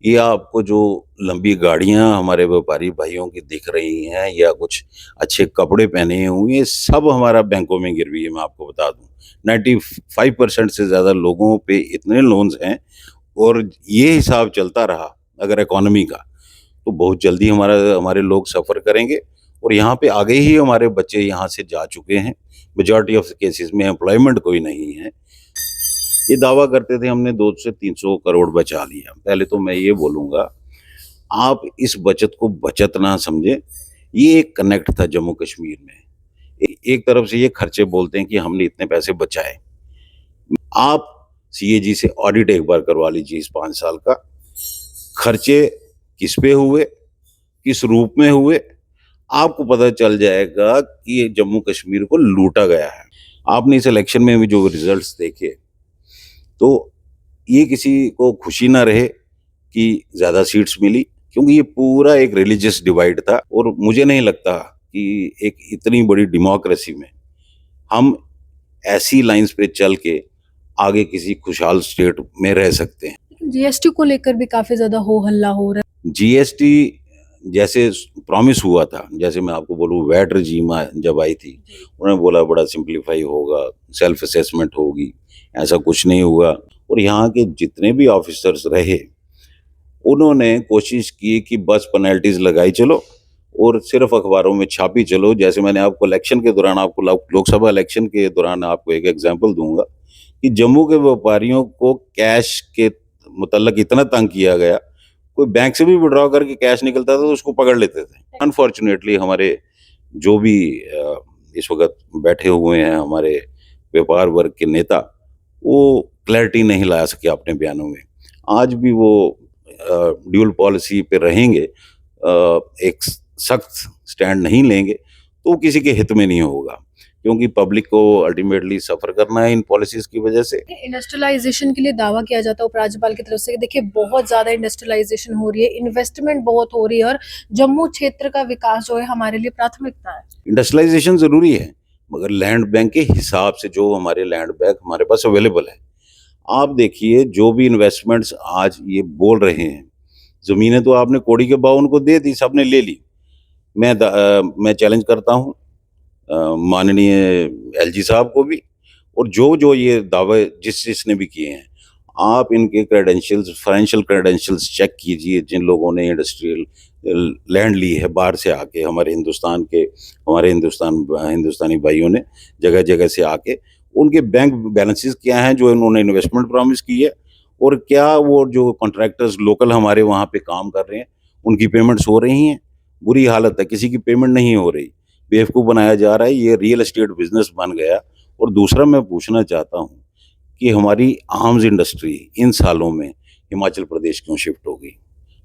ये आपको जो लंबी गाड़ियाँ हमारे व्यापारी भाइयों की दिख रही हैं या कुछ अच्छे कपड़े पहने हुए, ये सब हमारा बैंकों में गिरवी है, मैं आपको बता दूँ। 95% से ज़्यादा लोगों पे इतने लोन्स हैं और ये हिसाब चलता रहा अगर इकोनॉमी का, तो बहुत जल्दी हमारे लोग सफ़र करेंगे और यहाँ पे आगे ही हमारे बच्चे यहाँ से जा चुके हैं। मेजॉरिटी ऑफ केसेज़ में एम्प्लॉयमेंट कोई नहीं है। ये दावा करते थे हमने 2 से 300 करोड़ बचा लिया। पहले तो मैं ये बोलूँगा, आप इस बचत को बचत ना समझें, ये एक कनेक्ट था जम्मू कश्मीर में। एक तरफ से ये खर्चे बोलते हैं कि हमने इतने पैसे बचाए। आप सीएजी से ऑडिट एक बार करवा लीजिए इस 5 साल का। खर्चे किस पे हुए, किस रूप में हुए, आपको पता चल जाएगा कि ये जम्मू कश्मीर को लूटा गया है। आपने इस इलेक्शन में भी जो रिज़ल्ट्स देखे, तो ये किसी को खुशी ना रहे कि ज़्यादा सीट्स मिली, क्योंकि ये पूरा एक रिलीजियस डिवाइड था और मुझे नहीं लगता कि एक इतनी बड़ी डेमोक्रेसी में हम ऐसी लाइन्स पे चल के आगे किसी खुशहाल स्टेट में रह सकते हैं। जीएसटी को लेकर भी काफी ज्यादा हो हल्ला हो रहा जीएसटी जैसे प्रॉमिस हुआ था, जैसे मैं आपको बोलूँ वैट रजीम जब आई थी, उन्होंने बोला बड़ा सिंप्लीफाई होगा, सेल्फ असेसमेंट होगी, ऐसा कुछ नहीं हुआ और यहाँ के जितने भी ऑफिसर्स रहे, उन्होंने कोशिश की कि बस पेनल्टीज़ लगाई चलो और सिर्फ अखबारों में छापी चलो। जैसे मैंने आपको इलेक्शन के दौरान आपको लोकसभा इलेक्शन के दौरान आपको एक एग्ज़ाम्पल दूँगा कि जम्मू के व्यापारियों को कैश के मुतल्लिक इतना तंग किया गया, कोई बैंक से भी विथड्रॉ करके कैश निकलता था तो उसको पकड़ लेते थे। अनफॉर्चुनेटली हमारे जो भी इस वक़्त बैठे हुए हैं हमारे व्यापार वर्ग के नेता, वो क्लैरिटी नहीं ला सके अपने बयानों में। आज भी वो ड्यूल पॉलिसी पे रहेंगे, एक सख्त स्टैंड नहीं लेंगे, तो किसी के हित में नहीं होगा, क्योंकि पब्लिक को अल्टीमेटली सफ़र करना है इन पॉलिसीज़ की वजह से। है। इंडस्ट्रियलाइजेशन के लिए दावा किया जाता है उपराज्यपाल की तरफ से कि देखिए बहुत ज्यादा इंडस्ट्रियलाइजेशन हो रही है, इन्वेस्टमेंट बहुत हो रही है और जम्मू क्षेत्र का विकास जो है हमारे लिए प्राथमिकता है। इंडस्ट्रियलाइज़ेशन ज़रूरी है, मगर लैंड बैंक के हिसाब से जो हमारे लैंड बैंक हमारे पास अवेलेबल है। आप देखिए जो भी इन्वेस्टमेंट्स आज ये बोल रहे हैं, ज़मीनें तो आपने कौड़ी के भाव उनको दे दी, सबने ले ली। मैं चैलेंज करता हूँ माननीय एलजी साहब को भी और जो ये दावे जिसने भी किए हैं, आप इनके क्रेडेंशियल्स, फाइनेंशियल क्रेडेंशियल्स चेक कीजिए जिन लोगों ने इंडस्ट्रियल लैंड ली है बाहर से आके, हमारे हिंदुस्तानी भाइयों ने जगह-जगह से आके, उनके बैंक बैलेंसेस क्या हैं जो इन्होंने इन्वेस्टमेंट प्रॉमिस की है और क्या वो जो कॉन्ट्रैक्टर्स लोकल हमारे वहाँ पे काम कर रहे हैं, उनकी पेमेंट्स हो रही हैं? बुरी हालत है, किसी की पेमेंट नहीं हो रही। बेवकूफ़ बनाया जा रहा है, ये रियल एस्टेट बिज़नेस बन गया। और दूसरा मैं पूछना चाहता हूँ कि हमारी आर्म्स इंडस्ट्री इन सालों में हिमाचल प्रदेश क्यों शिफ्ट हो गई?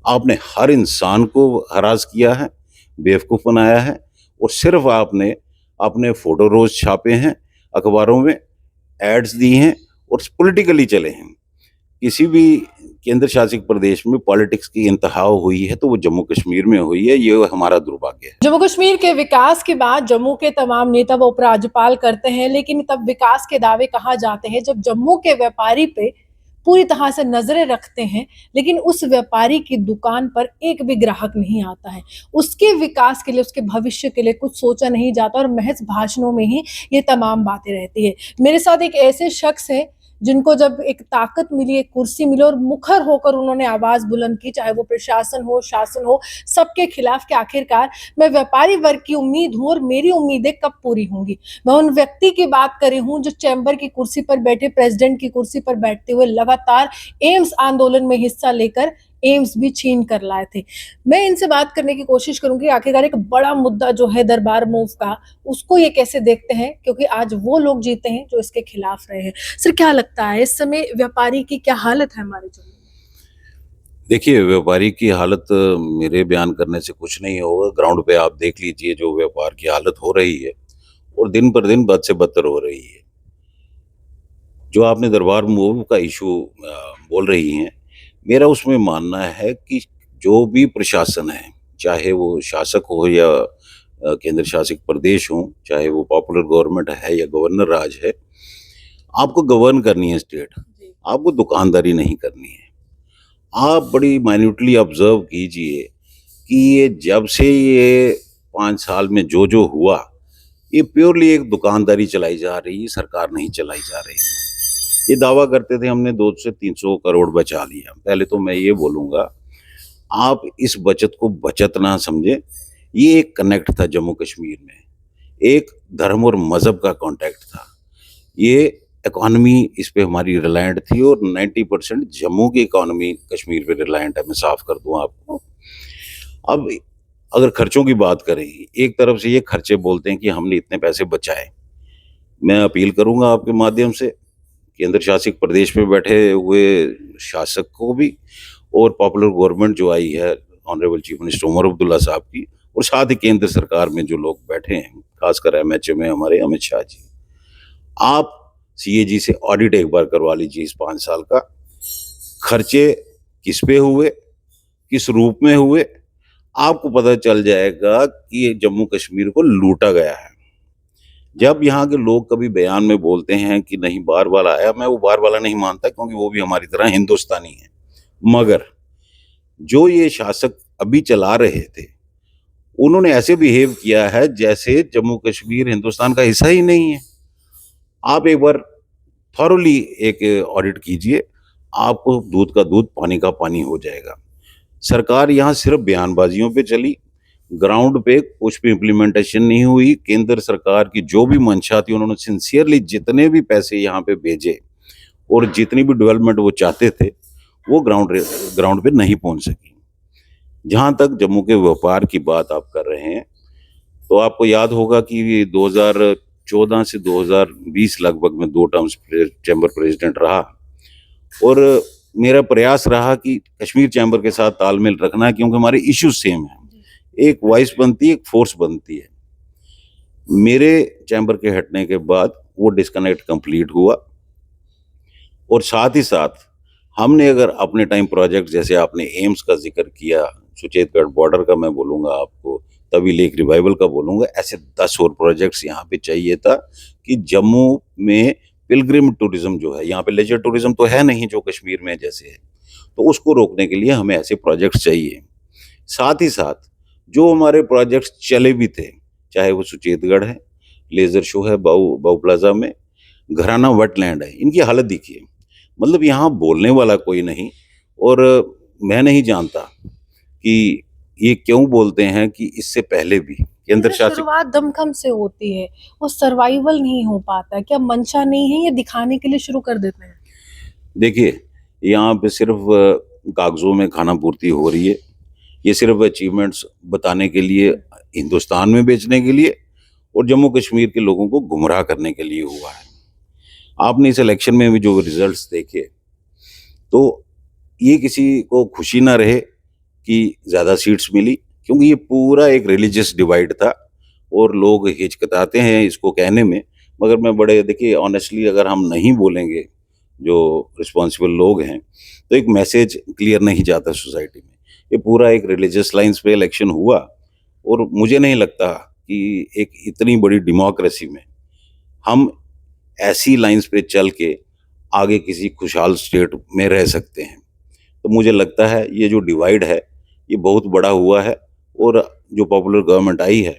आपने हर इंसान को हरास किया है, बेवकूफ़ बनाया है और सिर्फ़ आपने अपने फ़ोटो रोज़ छापे हैं, अखबारों में एड्स दी हैं और पॉलिटिकली चले हैं। किसी भी केंद्र शासित प्रदेश में पॉलिटिक्स की इंतहा हुई है तो वो जम्मू कश्मीर में हुई है, ये हमारा दुर्भाग्य है। जम्मू कश्मीर के विकास की बात जम्मू के तमाम नेता व उपराज्यपाल करते हैं, लेकिन तब विकास के दावे कहा जाते हैं जब जम्मू के व्यापारी पे पूरी तरह से नजरें रखते हैं, लेकिन उस व्यापारी की दुकान पर एक भी ग्राहक नहीं आता है। उसके विकास के लिए, उसके भविष्य के लिए कुछ सोचा नहीं जाता और महज भाषणों में ही ये तमाम बातें रहती है। मेरे साथ एक ऐसे शख्स है जिनको जब एक ताकत मिली, एक कुर्सी मिली और मुखर होकर उन्होंने आवाज बुलंद की, चाहे वो प्रशासन हो, शासन हो, सबके खिलाफ कि आखिरकार मैं व्यापारी वर्ग की उम्मीद हूं और मेरी उम्मीदें कब पूरी होंगी। मैं उन व्यक्ति की बात कर रही हूं जो चैम्बर की कुर्सी पर बैठे, प्रेसिडेंट की कुर्सी पर बैठते हुए लगातार एम्स आंदोलन में हिस्सा लेकर एम्स भी छीन कर लाए थे। मैं इनसे बात करने की कोशिश करूंगी आखिरकार एक बड़ा मुद्दा जो है दरबार मूव का, उसको ये कैसे देखते हैं, क्योंकि आज वो लोग जीते हैं जो इसके खिलाफ रहे हैं। सर क्या लगता है इस समय व्यापारी की क्या हालत है हमारे जम्मू में? देखिए, व्यापारी की हालत मेरे बयान करने से कुछ नहीं होगा, ग्राउंड पे आप देख लीजिए जो व्यापार की हालत हो रही है और दिन पर दिन बद से बदतर हो रही है। जो आपने दरबार मूव का इशू बोल रही हैं, मेरा उसमें मानना है कि जो भी प्रशासन है, चाहे वो शासक हो या केंद्र शासित प्रदेश हो, चाहे वो पॉपुलर गवर्नमेंट है या गवर्नर राज है, आपको गवर्न करनी है स्टेट, जी। आपको दुकानदारी नहीं करनी है। आप बड़ी माइन्यूटली ऑब्जर्व कीजिए कि ये जब से ये 5 साल में जो हुआ, ये प्योरली एक दुकानदारी चलाई जा रही है, सरकार नहीं चलाई जा रही है। ये दावा करते थे हमने 2 से 300 करोड़ बचा लिया। पहले तो मैं ये बोलूँगा, आप इस बचत को बचत ना समझें, ये एक कनेक्ट था जम्मू कश्मीर में, एक धर्म और मज़हब का कॉन्टैक्ट था। ये इकॉनमी इस पे हमारी रिलायंट थी और 90% जम्मू की इकॉनमी कश्मीर पे रिलायंट है, मैं साफ कर दूँ आपको। अब अगर खर्चों की बात करें, एक तरफ से ये खर्चे बोलते हैं कि हमने इतने पैसे बचाए। मैं अपील करूँगा आपके माध्यम से केंद्र शासित प्रदेश में बैठे हुए शासक को भी और पॉपुलर गवर्नमेंट जो आई है honourable chief minister Omar Abdullah साहब की, और साथ ही केंद्र सरकार में जो लोग बैठे हैं, खासकर एमएचए में हमारे अमित शाह जी, आप सीएजी से ऑडिट एक बार करवा लीजिए इस 5 साल का। खर्चे किस पे हुए, किस रूप में हुए, आपको पता चल जाएगा कि ये जम्मू कश्मीर को लूटा गया है। जब यहाँ के लोग कभी बयान में बोलते हैं कि नहीं बार वाला आया, मैं वो बार वाला नहीं मानता, क्योंकि वो भी हमारी तरह हिंदुस्तानी है। मगर जो ये शासक अभी चला रहे थे, उन्होंने ऐसे बिहेव किया है जैसे जम्मू कश्मीर हिंदुस्तान का हिस्सा ही नहीं है। आप एक बार थॉरोली एक ऑडिट कीजिए, आपको दूध का दूध पानी का पानी हो जाएगा। सरकार यहाँ सिर्फ बयानबाजियों पे चली, ग्राउंड पे कुछ भी इम्प्लीमेंटेशन नहीं हुई। केंद्र सरकार की जो भी मंशा थी, उन्होंने सिंसियरली जितने भी पैसे यहाँ पे भेजे और जितनी भी डेवलपमेंट वो चाहते थे, वो ग्राउंड पे नहीं पहुंच सकी। जहाँ तक जम्मू के व्यापार की बात आप कर रहे हैं, तो आपको याद होगा कि 2014 से 2020 लगभग में 2 टर्म्स चैम्बर प्रेसिडेंट रहा, और मेरा प्रयास रहा कि कश्मीर चैम्बर के साथ तालमेल रखना, क्योंकि हमारे इश्यूज सेम हैं। एक वॉइस बनती है, एक फोर्स बनती है। मेरे चैम्बर के हटने के बाद वो डिस्कनेक्ट कंप्लीट हुआ, और साथ ही साथ हमने अगर अपने टाइम प्रोजेक्ट, जैसे आपने एम्स का जिक्र किया, सुचेतगढ़ बॉर्डर का मैं बोलूँगा आपको, तभी लेक रिवाइवल का बोलूँगा, ऐसे 10 और प्रोजेक्ट्स यहाँ पे चाहिए था कि जम्मू में पिलग्रिम टूरिज्म जो है, यहाँ पे लेजर टूरिज्म तो है नहीं जो कश्मीर में जैसे है, तो उसको रोकने के लिए हमें ऐसे प्रोजेक्ट्स चाहिए। साथ ही साथ जो हमारे प्रोजेक्ट्स चले भी थे, चाहे वो सुचेतगढ़ है, लेजर शो है बाऊ प्लाजा में, घराना वेटलैंड है, इनकी हालत देखिए। मतलब यहाँ बोलने वाला कोई नहीं, और मैं नहीं जानता कि ये क्यों बोलते हैं कि इससे पहले भी केंद्र शासित। शुरुआत दमखम से होती है, वो सर्वाइवल नहीं हो पाता। क्या मंशा नहीं है, ये दिखाने के लिए शुरू कर देते हैं? देखिए, यहाँ पे सिर्फ कागजों में खाना पूर्ति हो रही है। ये सिर्फ अचीवमेंट्स बताने के लिए, हिंदुस्तान में बेचने के लिए, और जम्मू कश्मीर के लोगों को गुमराह करने के लिए हुआ है। आपने इस इलेक्शन में भी जो रिजल्ट्स देखे, तो ये किसी को खुशी ना रहे कि ज़्यादा सीट्स मिली, क्योंकि ये पूरा एक रिलीजियस डिवाइड था, और लोग हिचकिचाते हैं इसको कहने में। मगर मैं बड़े, देखिए ऑनेस्टली अगर हम नहीं बोलेंगे, जो रिस्पॉन्सिबल लोग हैं, तो एक मैसेज क्लियर नहीं जाता सोसाइटी में। ये पूरा एक रिलीजियस लाइंस पे इलेक्शन हुआ, और मुझे नहीं लगता कि एक इतनी बड़ी डेमोक्रेसी में हम ऐसी लाइंस पे चल के आगे किसी खुशहाल स्टेट में रह सकते हैं। तो मुझे लगता है ये जो डिवाइड है, ये बहुत बड़ा हुआ है, और जो पॉपुलर गवर्नमेंट आई है,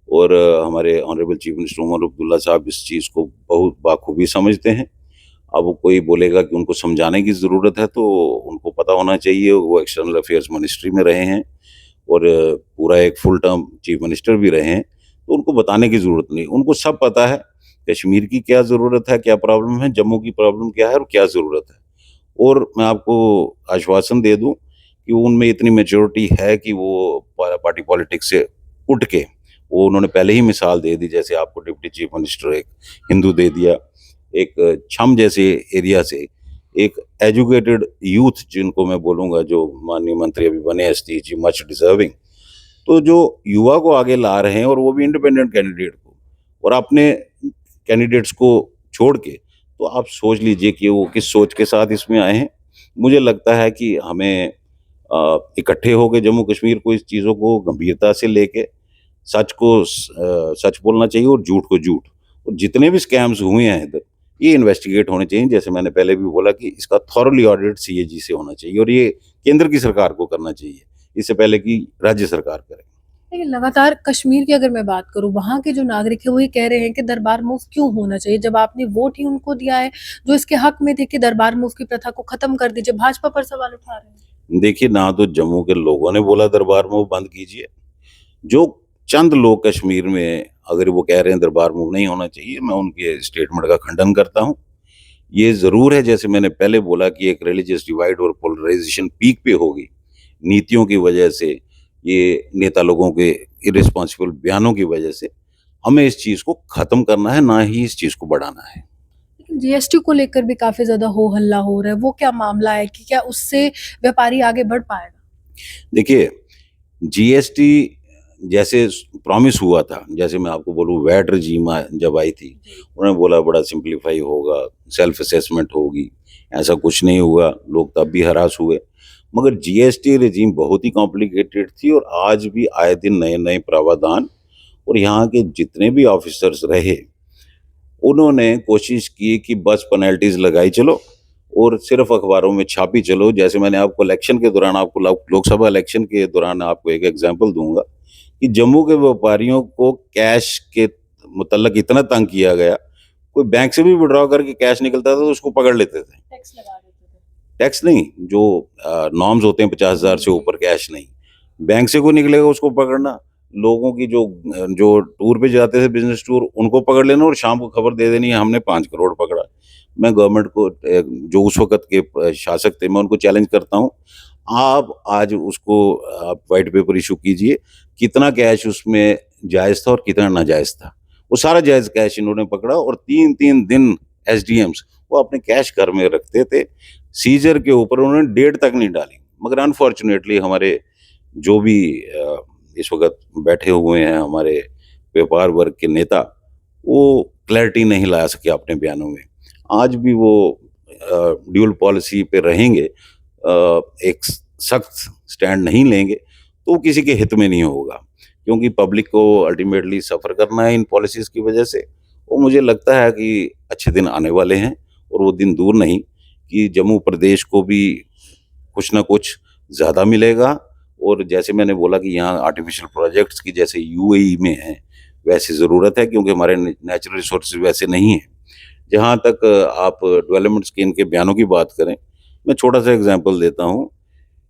और हमारे honourable chief minister Omar Abdullah साहब इस चीज़ को बहुत बाखूबी समझते हैं। अब कोई बोलेगा कि उनको समझाने की ज़रूरत है, तो उनको पता होना चाहिए, वो एक्सटर्नल अफेयर्स मिनिस्ट्री में रहे हैं, और पूरा एक फुल टर्म चीफ मिनिस्टर भी रहे हैं, तो उनको बताने की ज़रूरत नहीं। उनको सब पता है कश्मीर की क्या ज़रूरत है, क्या प्रॉब्लम है, जम्मू की प्रॉब्लम क्या है और क्या ज़रूरत है। और मैं आपको आश्वासन दे दूं कि उनमें इतनी मैच्योरिटी है कि वो पार्टी पॉलिटिक्स से उठ के, वो उन्होंने पहले ही मिसाल दे दी। जैसे आपको डिप्टी चीफ मिनिस्टर एक हिंदू दे दिया, एक छम जैसे एरिया से एक एजुकेटेड यूथ, जिनको मैं बोलूँगा, जो माननीय मंत्री अभी बने सतीश जी, मच डिजर्विंग। तो जो युवा को आगे ला रहे हैं, और वो भी इंडिपेंडेंट कैंडिडेट को, और अपने कैंडिडेट्स को छोड़ के, तो आप सोच लीजिए कि वो किस सोच के साथ इसमें आए हैं। मुझे लगता है कि हमें इकट्ठे होकर जम्मू कश्मीर को, इस चीज़ों को गंभीरता से लेके सच को सच बोलना चाहिए, और झूठ को झूठ। और जितने भी स्कैम्स हुए हैं इधर, ये इन्वेस्टिगेट होने चाहिए। जैसे मैंने पहले भी बोला कि इसका थॉरली ऑडिट सीएजी से होना चाहिए, और ये केंद्र की सरकार को करना चाहिए, इससे पहले कि राज्य सरकार करे। लेकिन लगातार कश्मीर की अगर मैं बात करूं, वहां के जो नागरिक है वो ये कह रहे हैं कि दरबार मूव क्यों होना चाहिए, जब आपने वोट ही उनको दिया है जो इसके हक में थे कि दरबार मूव की प्रथा को खत्म कर दीजिए। भाजपा पर सवाल उठा रहे हैं। देखिए, ना तो जम्मू के लोगों ने बोला दरबार मूव बंद कीजिए, जो चंद लोग कश्मीर में अगर वो कह रहे हैं दरबार मूव नहीं होना चाहिए, मैं उनके स्टेटमेंट का खंडन करता हूँ। ये ज़रूर है, जैसे मैंने पहले बोला कि एक रिलीजियस डिवाइड और पोलराइजेशन पीक पे होगी, नीतियों की वजह से, ये नेता लोगों के इर्रेस्पॉन्सिबल बयानों की वजह से। हमें इस चीज़ को ख़त्म करना है, ना ही इस चीज़ को बढ़ाना है। लेकिन जीएसटी को लेकर भी काफी ज्यादा हो हल्ला हो रहा है, वो क्या मामला है कि क्या उससे व्यापारी आगे बढ़ पाएगा? देखिए, जीएसटी जैसे प्रॉमिस हुआ था, जैसे मैं आपको बोलूँ वैट regime जब आई थी, उन्होंने बोला बड़ा सिंप्लीफाई होगा, सेल्फ असेसमेंट होगी, ऐसा कुछ नहीं हुआ, लोग तब भी हरास हुए। मगर जीएसटी regime बहुत ही कॉम्प्लिकेटेड थी और आज भी आए दिन नए-नए प्रावधान, और यहाँ के जितने भी ऑफिसर्स रहे, उन्होंने कोशिश की कि बस पेनल्टीज लगाई चलो और सिर्फ अखबारों में छापी चलो। जैसे मैंने आपको इलेक्शन के दौरान, आपको लोकसभा इलेक्शन के दौरान आपको एक एग्जांपल दूंगा कि जम्मू के व्यापारियों को कैश के मुतल्लक इतना तंग किया गया, कोई बैंक से भी विड्रॉ करके कैश निकलता था तो उसको पकड़ लेते थे। टैक्स लगा देते थे। टैक्स नहीं, जो नॉर्म्स होते हैं 50,000 से ऊपर कैश नहीं, बैंक से कोई निकलेगा उसको पकड़ना, लोगों की जो जो टूर पे जाते थे बिजनेस टूर, उनको पकड़ लेना और शाम को खबर दे देनी है हमने 5 करोड़ पकड़ा। मैं गवर्नमेंट को जो उस वक्त के शासक थे, मैं उनको चैलेंज करता हूँ, आप आज उसको आप वाइट पेपर इशू कीजिए, कितना कैश उसमें जायज़ था और कितना नाजायज़ था। वो सारा जायज़ कैश इन्होंने पकड़ा और 3-3 दिन एसडीएम्स वो अपने कैश घर में रखते थे। सीजर के ऊपर उन्होंने डेट तक नहीं डाली। मगर अनफॉर्चुनेटली हमारे जो भी इस वक़्त बैठे हुए हैं हमारे व्यापार वर्ग के नेता, वो क्लैरिटी नहीं ला सके अपने बयानों में। आज भी वो ड्यूल पॉलिसी पे रहेंगे, एक सख्त स्टैंड नहीं लेंगे, तो किसी के हित में नहीं होगा, क्योंकि पब्लिक को अल्टीमेटली सफ़र करना है इन पॉलिसीज़ की वजह से। और मुझे लगता है कि अच्छे दिन आने वाले हैं और वो दिन दूर नहीं कि जम्मू प्रदेश को भी कुछ ना कुछ ज़्यादा मिलेगा। और जैसे मैंने बोला कि यहाँ आर्टिफिशियल प्रोजेक्ट्स की जैसे यूएई में है, वैसी ज़रूरत है, क्योंकि हमारे नेचुरल रिसोर्सेज वैसे नहीं हैं। जहाँ तक आप डेवलपमेंट स्कीम के बयानों की बात करें, मैं छोटा-सा एग्ज़ाम्पल देता हूँ।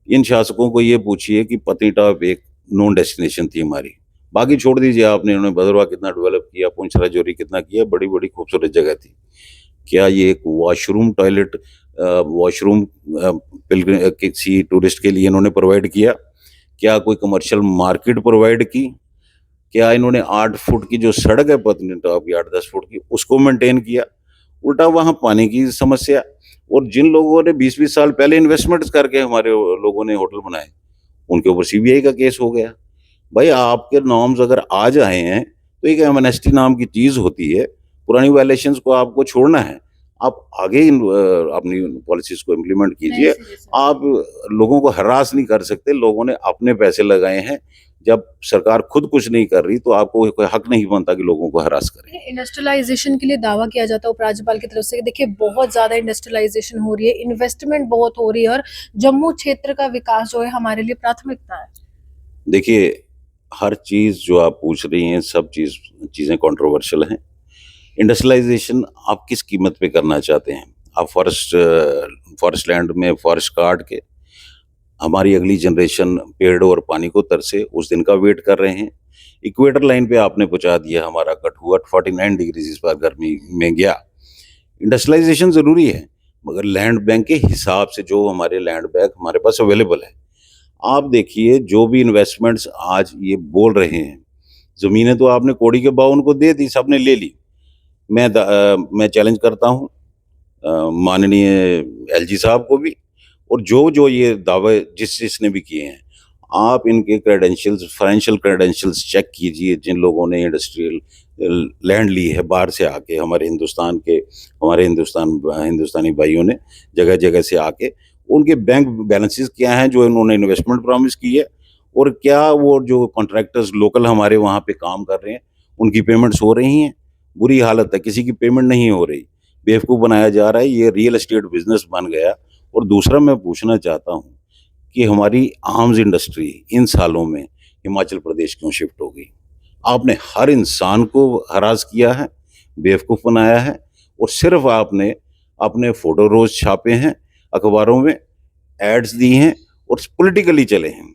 इन शासकों को ये पूछिए कि पत्नीटॉप एक नोन डेस्टिनेशन थी हमारी। बाकी छोड़ दीजिए आपने, उन्होंने भदरवाह कितना डेवलप किया, पुंछ राजौरी कितना किया, बड़ी-बड़ी खूबसूरत जगह थी। क्या ये एक वॉशरूम टॉयलेट वॉशरूम किसी टूरिस्ट के लिए इन्होंने प्रोवाइड किया? क्या कोई कमर्शियल मार्केट प्रोवाइड की? क्या इन्होंने 8 फुट की जो सड़क है पत्नीटॉप की 8-10 फुट की, उसको मेंटेन किया? उल्टा वहाँ पानी की समस्या। और जिन लोगों ने 20-20 साल पहले इन्वेस्टमेंट्स करके हमारे लोगों ने होटल बनाए, उनके ऊपर सीबीआई का केस हो गया। भाई आपके नॉर्म्स अगर आज आए हैं, तो एक एमनेस्टी नाम की चीज़ होती है, पुरानी वायलेशंस को आपको छोड़ना है। आप आगे अपनी पॉलिसीज़ को इम्प्लीमेंट कीजिए। आप लोगों को हरास नहीं कर सकते, लोगों ने अपने पैसे लगाए हैं। जब सरकार खुद कुछ नहीं कर रही, तो आपको कोई हक नहीं बनता कि लोगों को हरास करें। इंडस्ट्रियलाइजेशन के लिए दावा किया जाता है उपराज्यपाल की तरफ से कि देखिए बहुत ज्यादा इंडस्ट्रियलाइजेशन हो रही है, इन्वेस्टमेंट बहुत हो रही है और जम्मू क्षेत्र का विकास जो है हमारे लिए प्राथमिकता है। देखिए, हर चीज़ जो आप पूछ रही हैं, सब चीज़ें कंट्रोवर्शियल हैं। इंडस्ट्रियलाइजेशन आप किस कीमत पे करना चाहते हैं? आप फॉरेस्ट लैंड में फॉरेस्ट काट के हमारी अगली जनरेशन पेड़ और पानी को तरसे, उस दिन का वेट कर रहे हैं। इक्वेटर लाइन पे आपने पहुँचा दिया हमारा कठुआ 49 डिग्री इस बार गर्मी में गया। इंडस्ट्रियलाइजेशन ज़रूरी है, मगर लैंड बैंक के हिसाब से जो हमारे लैंड बैंक हमारे पास अवेलेबल है। आप देखिए जो भी इन्वेस्टमेंट्स आज ये बोल रहे हैं, ज़मीनें तो आपने कौड़ी के भाव उनको दे दी, सबने ले ली। मैं चैलेंज करता हूँ माननीय एलजी साहब को भी, और जो ये दावे जिसने भी किए हैं, आप इनके क्रेडेंशियल्स, फाइनेंशियल क्रेडेंशियल्स चेक कीजिए। जिन लोगों ने इंडस्ट्रियल लैंड ली है बाहर से आके, हमारे हिंदुस्तानी भाइयों ने जगह-जगह से आके, उनके बैंक बैलेंसेस क्या हैं जो इन्होंने इन्वेस्टमेंट प्रॉमिस की है, और क्या वो जो कॉन्ट्रैक्टर्स लोकल हमारे वहाँ पे काम कर रहे हैं, उनकी पेमेंट्स हो रही हैं? बुरी हालत है, किसी की पेमेंट नहीं हो रही, बेवकूफ़ बनाया जा रहा है, ये रियल एस्टेट बिज़नेस बन गया। और दूसरा मैं पूछना चाहता हूँ कि हमारी आर्म्स इंडस्ट्री इन सालों में हिमाचल प्रदेश क्यों शिफ्ट हो गई। आपने हर इंसान को हरास किया है, बेवकूफ़ बनाया है और सिर्फ आपने अपने फ़ोटो रोज़ छापे हैं, अखबारों में एड्स दी हैं और पॉलिटिकली चले हैं।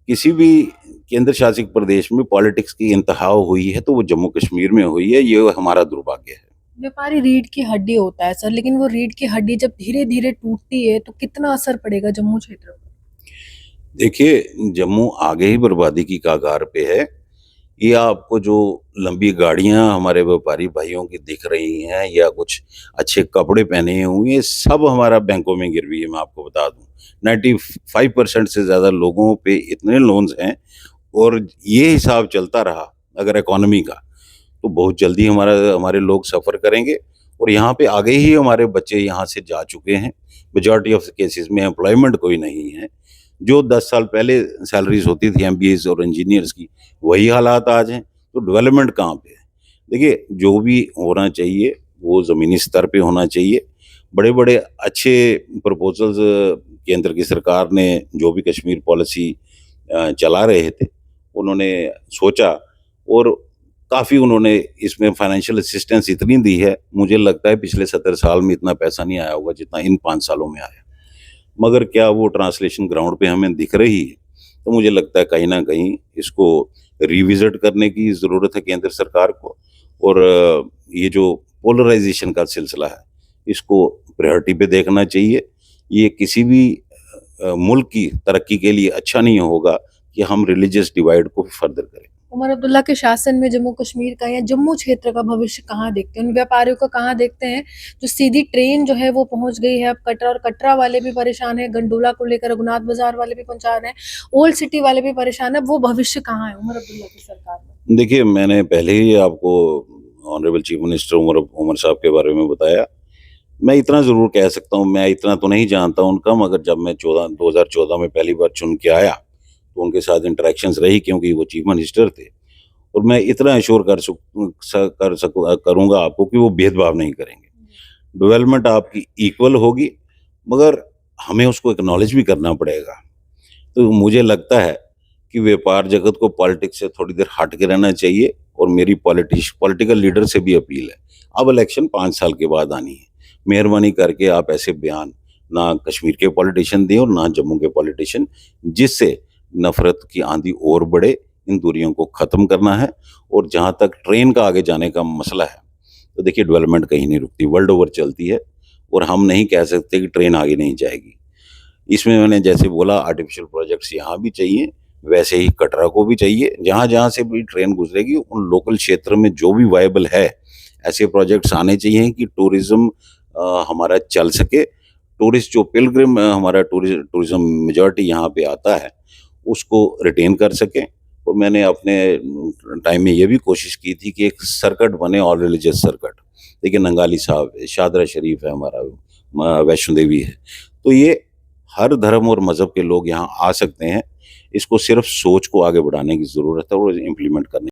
किसी भी केंद्र शासित प्रदेश में पॉलिटिक्स की इंतहा हुई है तो वो जम्मू कश्मीर में हुई है, ये हमारा दुर्भाग्य है। व्यापारी रीढ़ की हड्डी होता है सर, लेकिन वो रीढ़ की हड्डी जब धीरे-धीरे टूटती है तो कितना असर पड़ेगा जम्मू क्षेत्र पर? देखिए, जम्मू आगे ही बर्बादी की कगार पे है। ये आपको जो लंबी गाड़ियाँ हमारे व्यापारी भाइयों की दिख रही हैं या कुछ अच्छे कपड़े पहने हुए, ये सब हमारा बैंकों में गिरवी है, मैं आपको बता दूँ। 95% से ज़्यादा लोगों पे इतने लोन्स हैं और ये हिसाब चलता रहा अगर इकोनॉमी का, तो बहुत जल्दी हमारे लोग सफ़र करेंगे और यहाँ पे आगे ही हमारे बच्चे यहाँ से जा चुके हैं। मेजॉरिटी ऑफ केसेस में एम्प्लॉयमेंट कोई नहीं है। जो 10 साल पहले सैलरीज़ होती थी एमबीएस और इंजीनियर्स की, वही हालात आज हैं, तो डेवलपमेंट कहाँ पे है? देखिए, जो भी होना चाहिए, वो ज़मीनी स्तर पे होना चाहिए। बड़े-बड़े अच्छे प्रपोज़ल्स केंद्र की सरकार ने जो भी कश्मीर पॉलिसी चला रहे थे, उन्होंने सोचा और काफ़ी उन्होंने इसमें फाइनेंशियल असिस्टेंस इतनी दी है, मुझे लगता है पिछले 70 साल में इतना पैसा नहीं आया होगा जितना इन 5 सालों में आया। मगर क्या वो ट्रांसलेशन ग्राउंड पे हमें दिख रही है? तो मुझे लगता है कहीं न कहीं इसको रिविज़िट करने की ज़रूरत है केंद्र सरकार को और ये जो पोलराइज़ेशन का सिलसिला है, इसको प्रायोरिटी पे देखना चाहिए। ये किसी भी मुल्क की तरक्की के लिए अच्छा नहीं होगा कि हम रिलीजियस डिवाइड को फर्दर करें। उमर अब्दुल्ला के शासन में जम्मू कश्मीर का या जम्मू क्षेत्र का भविष्य कहाँ देखते हैं? उन व्यापारियों को कहाँ देखते हैं जो सीधी ट्रेन जो है वो पहुंच गई है अब कटरा, और कटरा वाले भी परेशान है, गंडोला को लेकर रघुनाथ बाजार वाले भी परेशान है, ओल्ड सिटी वाले भी परेशान है। वो भविष्य कहाँ है उमर अब्दुल्ला की सरकार में? देखिए, मैंने पहले ही आपको honourable chief minister Omar Omar साहब के बारे में बताया। मैं इतना ज़रूर कह सकता हूँ, मैं इतना तो नहीं जानता उनका, मगर जब मैं 2014 में पहली बार चुन के आया, तो उनके साथ इंटरैक्शंस रही क्योंकि वो चीफ मिनिस्टर थे। और मैं इतना एश्योर करूँगा आपको कि वो भेदभाव नहीं करेंगे। डेवलपमेंट आपकी इक्वल होगी, मगर हमें उसको एक्नॉलेज भी करना पड़ेगा। तो मुझे लगता है कि व्यापार जगत को पॉलिटिक्स से थोड़ी देर हट के रहना चाहिए और मेरी पॉलिटिकल लीडर से भी अपील है। अब इलेक्शन 5 साल के बाद आनी है। मेहरबानी करके आप ऐसे बयान ना कश्मीर के पॉलिटिशियन दें और ना जम्मू के पॉलिटिशियन, जिससे नफ़रत की आंधी और बढ़े। इन दूरियों को ख़त्म करना है और जहाँ तक ट्रेन का आगे जाने का मसला है, तो देखिए डेवलपमेंट कहीं नहीं रुकती, वर्ल्ड ओवर चलती है और हम नहीं कह सकते कि ट्रेन आगे नहीं जाएगी। इसमें मैंने जैसे बोला आर्टिफिशियल प्रोजेक्ट्स यहाँ भी चाहिए, वैसे ही कटरा को भी चाहिए। जहाँ-जहाँ से भी ट्रेन गुज़रेगी उन लोकल क्षेत्र में जो भी वायबल है, ऐसे प्रोजेक्ट्स आने चाहिए कि टूरिज़्म हमारा चल सके। टूरिस्ट जो पिलग्रिम हमारा टूरिज़्म मेजॉरिटी यहाँ पे आता है, उसको रिटेन कर सकें। और मैंने अपने टाइम में ये भी कोशिश की थी कि एक सर्किट बने, ऑल रिलीजियस सर्किट। देखिए नंगाली साहब है, शादरा शरीफ है हमारा, वैष्णो देवी है। तो ये हर धर्म और मज़हब के लोग यहाँ आ सकते हैं। इसको सिर्फ सोच को आगे बढ़ाने की ज़रूरत है और इम्प्लीमेंट करने